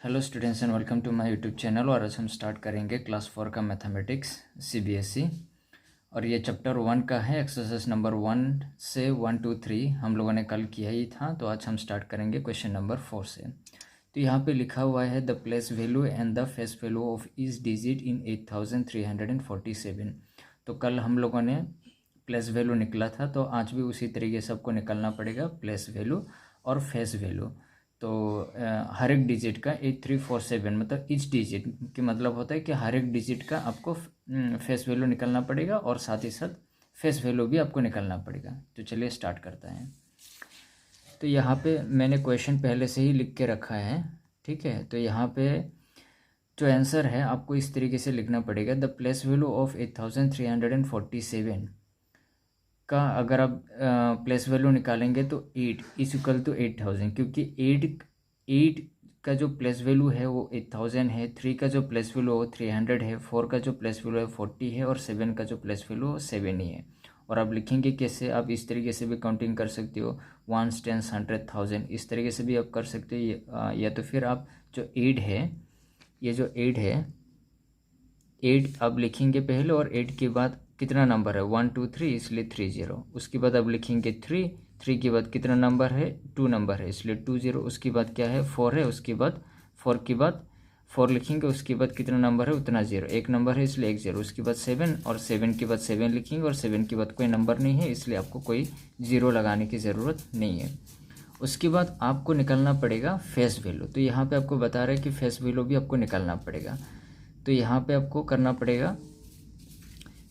Hello students and welcome to my YouTube channel. और आज हम स्टार्ट करेंगे क्लास 4 का मैथमेटिक्स सीबीएसई और ये चैप्टर 1 का है। एक्सरसाइज नंबर 1 से 1 2 3 हम लोगों ने कल किया ही था, तो आज हम स्टार्ट करेंगे क्वेश्चन नंबर 4 से। तो यहाँ पे लिखा हुआ है the place value and the face value of each digit in 8347। तो कल हम लोगों ने प्लेस वैल्यू निकला था, तो आज भी उसी तरीके से आपको निकलना पड़ेगा प्लेस वैल्यू और फेस वैल्यू। तो हर एक डिजिट का 8347 मतलब ईच डिजिट की मतलब होता है कि हर एक डिजिट का आपको फेस वैल्यू निकलना पड़ेगा और साथ ही साथ फेस वैल्यू भी आपको निकलना पड़ेगा। तो चलिए स्टार्ट करते हैं। तो यहाँ पे मैंने क्वेश्चन पहले से ही लिख के रखा है, ठीक है। तो यहाँ पे जो आंसर है आपको इस तरीके से लिखना पड़ेगा द प्लेस वैल्यू ऑफ 8347 का अगर आप प्लेस वैल्यू निकालेंगे तो 8 इज इक्वल टू 8000, क्योंकि 8 का जो प्लेस वैल्यू है वो 8000 है, 3 का जो प्लेस वैल्यू है वो 300 है, 4 का जो प्लेस वैल्यू है 40 है और 7 का जो प्लेस वैल्यू है 7 ही है। और आप लिखेंगे कैसे, आप इस तरीके से भी काउंटिंग कर सकते हो 1 10 100 1000, इस तरीके से भी आप कर सकते हो। या तो फिर आप जो 8 है, ये जो 8 है, 8 आप लिखेंगे पहले और 8 के बाद कितना नंबर है 1 2 3 इसलिए 30। उसके बाद आप लिखेंगे 3 के बाद कितना नंबर है 2 नंबर है इसलिए 20। उसके बाद क्या है 4 है, उसके बाद 4 के बाद 4 लिखेंगे, उसके बाद कितना नंबर है उतना 0, एक नंबर है इसलिए 1 0। उसके बाद 7 और 7 के बाद 7 लिखेंगे और 7 के बाद कोई नंबर नहीं है इसलिए आपको कोई 0 लगाने की ज़रूरत नहीं है। उसके बाद आपको निकलना पड़ेगा फेस वैल्यू। तो यहाँ पे आपको बता रहा है कि फेस वैल्यू भी आपको निकालना पड़ेगा। तो यहाँ पे आपको करना पड़ेगा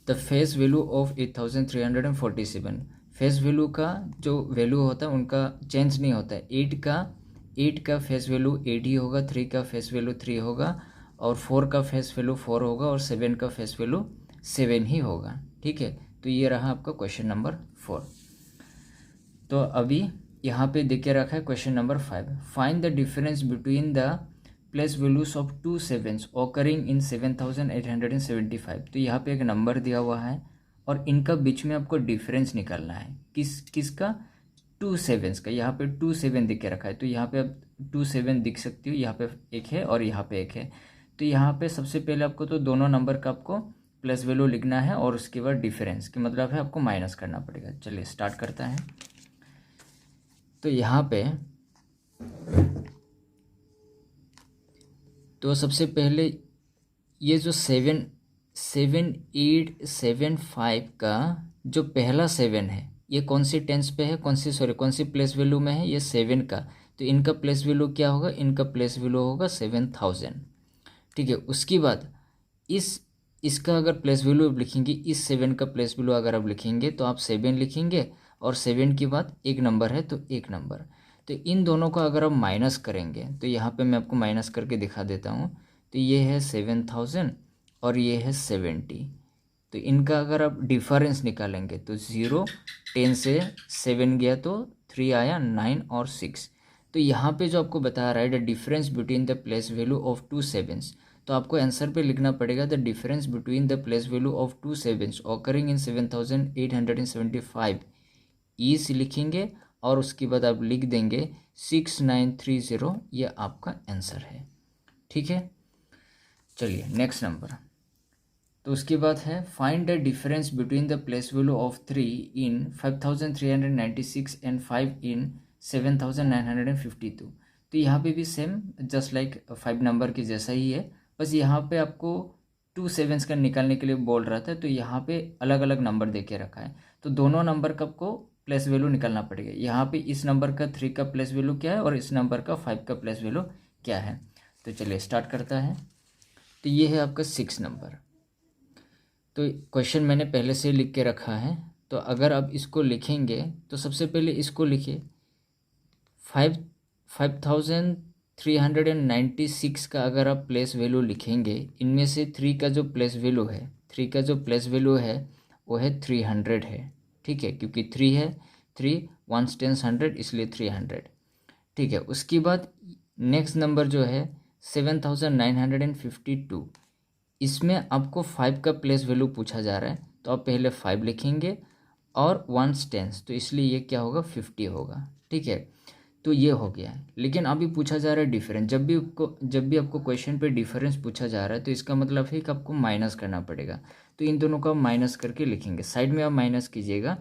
the face value of 8347। Face value का जो वैल्यू होता है उनका चेंज नहीं होता है। 8 का फेस वैल्यू 8 ही होगा, 3 का फेस वैल्यू 3 होगा और 4 का फेस वैल्यू 4 होगा और 7 का फेस वैल्यू 7 ही होगा, ठीक है। तो ये रहा आपका क्वेश्चन नंबर 4। तो अभी यहाँ पे देख के रखा है question number 5। Find the difference between the place values of 2 sevens occurring in 7875। तो यहाँ पे एक नंबर दिया हुआ है और इनका बीच में आपको डिफरेंस निकालना है। किसका 2 sevens का। यहाँ पे 2 7 दिख के रखा है, तो यहाँ पे आप 2 7 दिख सकती हो, यहाँ पे एक है और यहाँ पे एक है। तो यहाँ पे सबसे पहले आपको तो दोनों नंबर का आपको प्लेस वैल्यू लिखना है और उसके बाद डिफरेंस की मतलब है आपको माइनस करना पड़ेगा। चलिए स्टार्ट करता है। तो यहाँ पे तो सबसे पहले ये जो 7875 का जो पहला 7 है ये कौन सी टेंस पे है, कौन सी प्लेस वैल्यू में है, ये 7 का। तो इनका प्लेस वैल्यू क्या होगा, इनका प्लेस वैल्यू होगा 7000, ठीक है। उसके बाद इसका अगर प्लेस वैल्यू आप लिखेंगे, इस 7 का प्लेस वैल्यू अगर आप लिखेंगे तो आप 7 लिखेंगे और 7 के बाद एक नंबर है तो एक नंबर। तो इन दोनों को अगर आप माइनस करेंगे तो यहाँ पे मैं आपको माइनस करके दिखा देता हूँ। तो ये है 7000 और ये है 70। तो इनका अगर आप डिफरेंस निकालेंगे तो 0 10 से 7 गया तो 3 आया, 9 और 6। तो यहाँ पे जो आपको बता रहा है the difference between the place value of 2 sevens, तो आपको आंसर पे लिखना पड़ेगा the difference between the place value of 2 sevens occurring in 7875 इस लिखेंगे और उसके बाद आप लिख देंगे 6930। ये आपका आंसर है, ठीक है। चलिए नेक्स्ट नंबर। तो उसके बाद है find the difference between the place value of 3 in 5396 and 5 इन 7952। तो यहाँ पे भी सेम जस्ट लाइक 5 नंबर के जैसा ही है, बस यहाँ पे आपको 2 sevens का निकालने के लिए बोल रहा था, तो यहाँ पे अलग अलग नंबर दे के रखा है। तो दोनों नंबर का आपको प्लेस वैल्यू निकालना पड़ेगा। यहाँ पे इस नंबर का 3 का प्लेस वैल्यू क्या है और इस नंबर का 5 का प्लेस वैल्यू क्या है। तो चलिए स्टार्ट करता है। तो ये है आपका 6 नंबर। तो क्वेश्चन मैंने पहले से लिख के रखा है, तो अगर आप इसको लिखेंगे तो सबसे पहले इसको लिखिए 5396 का अगर आप प्लेस वैल्यू लिखेंगे, इनमें से 3 का जो प्लेस वैल्यू है वो है 300 है, ठीक है, क्योंकि 3 है, 3 1 10 100 इसलिए 300, ठीक है। उसके बाद नेक्स्ट नंबर जो है 7952, इसमें आपको 5 का प्लेस वैल्यू पूछा जा रहा है, तो आप पहले 5 लिखेंगे और 1 10, तो इसलिए ये क्या होगा 50 होगा, ठीक है। तो ये हो गया है। लेकिन अभी पूछा जा रहा है डिफरेंस। जब भी आपको क्वेश्चन पे डिफरेंस पूछा जा रहा है तो इसका मतलब है कि आपको माइनस करना पड़ेगा। तो इन दोनों को आप माइनस करके लिखेंगे, साइड में आप माइनस कीजिएगा।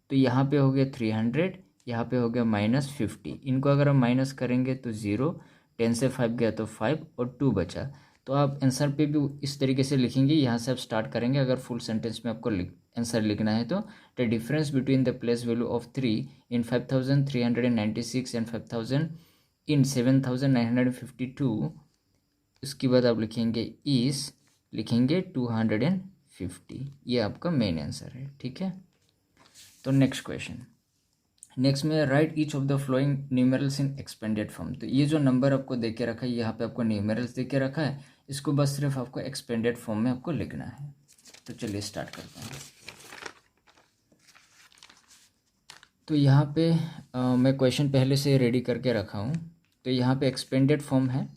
तो यहाँ पे हो गया 300, यहाँ पे हो गया -50। इनको अगर हम माइनस करेंगे तो 0, 10 से 5 गया तो 5 और 2 बचा। तो आप आंसर पे भी इस तरीके से लिखेंगे। यहाँ से आप स्टार्ट करेंगे। अगर फुल सेंटेंस में आपको आंसर लिखना है तो the difference between the place value of 3 in 5396 and 5000 इन 7952, उसके बाद आप लिखेंगे लिखेंगे 250। ये आपका मेन आंसर है। ठीक है, तो नेक्स्ट क्वेश्चन। नेक्स्ट में right each of the flowing numerals in expanded form. तो ये जो नंबर आपको दे के रखा है, यहाँ पे आपको न्यूमेरल्स दे के रखा है, इसको बस सिर्फ आपको एक्सपेंडेड फॉर्म में आपको लिखना है। तो चलिए स्टार्ट करते हैं। तो यहाँ पे मैं क्वेश्चन पहले से रेडी करके रखा हूँ। तो यहाँ पे एक्सपेंडेड फॉर्म है,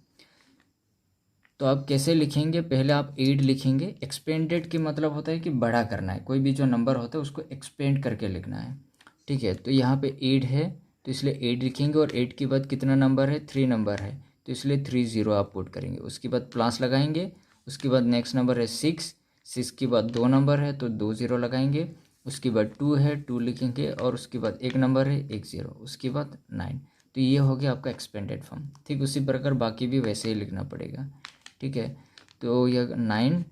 तो आप कैसे लिखेंगे? पहले आप 8 लिखेंगे। एक्सपेंडेड के मतलब होता है कि बड़ा करना है। कोई भी जो नंबर होता है उसको एक्सपेंड करके लिखना है। ठीक है, तो यहाँ पे 8 है तो इसलिए 8 लिखेंगे। और 8 के बाद कितना नंबर है? 3 नंबर है, तो इसलिए 30 आप पुट करेंगे। उसके बाद प्लस लगाएंगे। उसके बाद नेक्स्ट नंबर है 6 के बाद 2 नंबर है तो 2 0 लगाएंगे। उसके बाद 2 है, 2 लिखेंगे। और उसके बाद एक नंबर है, 1 0। उसके बाद 9। तो ये हो गया आपका एक्सपेंडेड फॉर्म। ठीक, उसी प्रकार बाकी भी वैसे ही लिखना पड़ेगा। ठीक है, तो यह 9,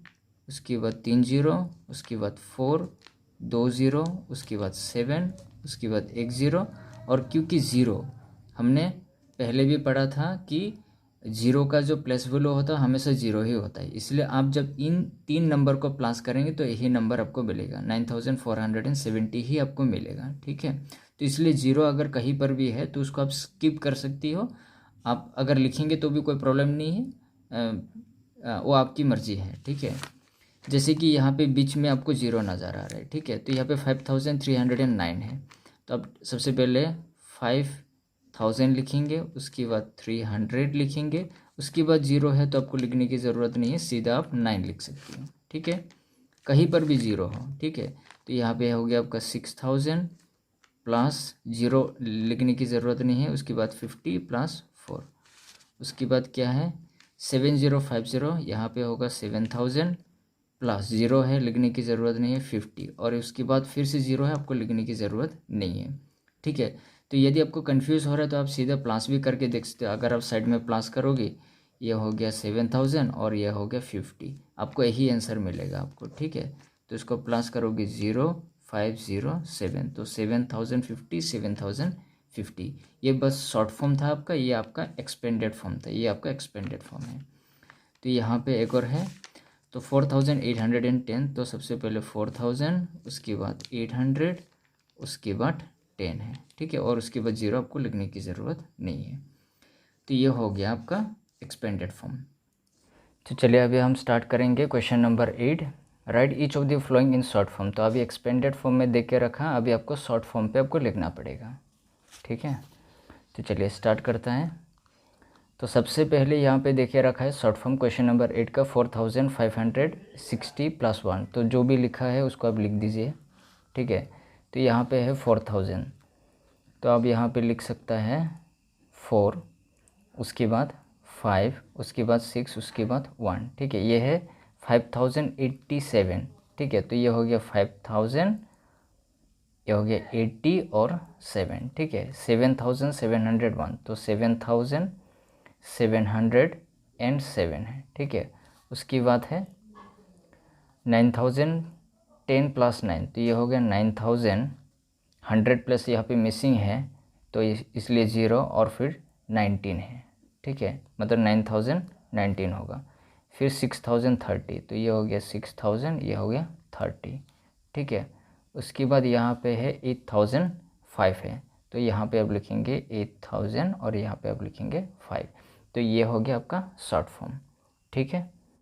उसके बाद 3 0, उसके बाद 4, 2 0, उसके बाद 7, उसके बाद 1 0। और क्योंकि 0 हमने पहले भी पढ़ा था कि 0 का जो प्लस वैल्यू होता है हमेशा 0 ही होता है, इसलिए आप जब इन 3 नंबर को प्लस करेंगे तो यही नंबर आपको मिलेगा, 9470 ही आपको मिलेगा। ठीक है, तो इसलिए 0 अगर कहीं पर भी है तो उसको आप स्किप कर सकती हो। आप अगर लिखेंगे तो भी कोई प्रॉब्लम नहीं है, वो आपकी मर्ज़ी है। ठीक है, जैसे कि यहाँ पे बीच में आपको 0 नज़र आ रहा है। ठीक है, तो यहाँ पे 5309 है। तो अब सबसे पहले 5000 लिखेंगे, उसके बाद 300 लिखेंगे, उसके बाद 0 है तो आपको लिखने की ज़रूरत नहीं है, सीधा आप 9 लिख सकते हो। ठीक है, कहीं पर भी 0 हो। ठीक है, तो यहाँ पे हो गया आपका 6000 प्लस 0 लिखने की ज़रूरत नहीं है। उसके बाद 50 + 4। उसके बाद क्या है 7050, यहाँ पे होगा 7000 प्लस 0 है, लिखने की ज़रूरत नहीं है, 50। और उसके बाद फिर से 0 है, आपको लिखने की ज़रूरत नहीं है। ठीक है, तो यदि आपको कंफ्यूज हो रहा है तो आप सीधा प्लस भी करके देख सकते हो। अगर आप साइड में प्लस करोगे, ये हो गया 7000 और ये हो गया 50, आपको यही आंसर मिलेगा आपको। ठीक है, तो इसको प्लस करोगे 0507, तो 7050 7050। ये बस शॉर्ट फॉर्म था आपका, ये आपका एक्सपेंडेड फॉर्म था, ये आपका एक्सपेंडेड फॉर्म है। तो यहाँ पे एक और है, तो 4810। तो सबसे पहले 4000, उसके बाद 800, उसके बाद 10 है। ठीक है, और उसके बाद 0 आपको लिखने की ज़रूरत नहीं है। तो ये हो गया आपका एक्सपेंडेड फॉर्म। तो चलिए अभी हम स्टार्ट करेंगे question number 8। Write each of the following in short form. तो अभी एक्सपेंडेड फॉर्म में देख के रखा, अभी आपको शॉर्ट फॉर्म पे आपको लिखना पड़ेगा। ठीक है, तो चलिए स्टार्ट करते हैं। तो सबसे पहले यहाँ पे देखिए रखा है शॉर्ट फॉर्म क्वेश्चन नंबर 8 का 4560 + 1। तो जो भी लिखा है उसको आप लिख दीजिए। ठीक है, तो यहाँ पे है 4000, तो आप यहाँ पे लिख सकता है 4, उसके बाद 5, उसके बाद 6, उसके बाद 1। ठीक है, ये है 5087। ठीक है, तो ये हो गया 5000, ये हो गया 80 और 7। ठीक है, 7701, तो 7707 है। ठीक है, उसकी बात है 9010 + 9, तो ये हो गया 9000। 100 प्लस यहाँ पे मिसिंग है तो इसलिए 0 और फिर 19 है। ठीक है, मतलब 9019 होगा। फिर 6030, तो ये हो गया 6000, ये हो गया 30। ठीक है, उसके बाद यहाँ पे है 8005 है, तो यहाँ पे आप लिखेंगे 8000 और यहाँ पे आप लिखेंगे 5। तो ये हो गया आपका शॉर्ट फॉर्म। ठीक है,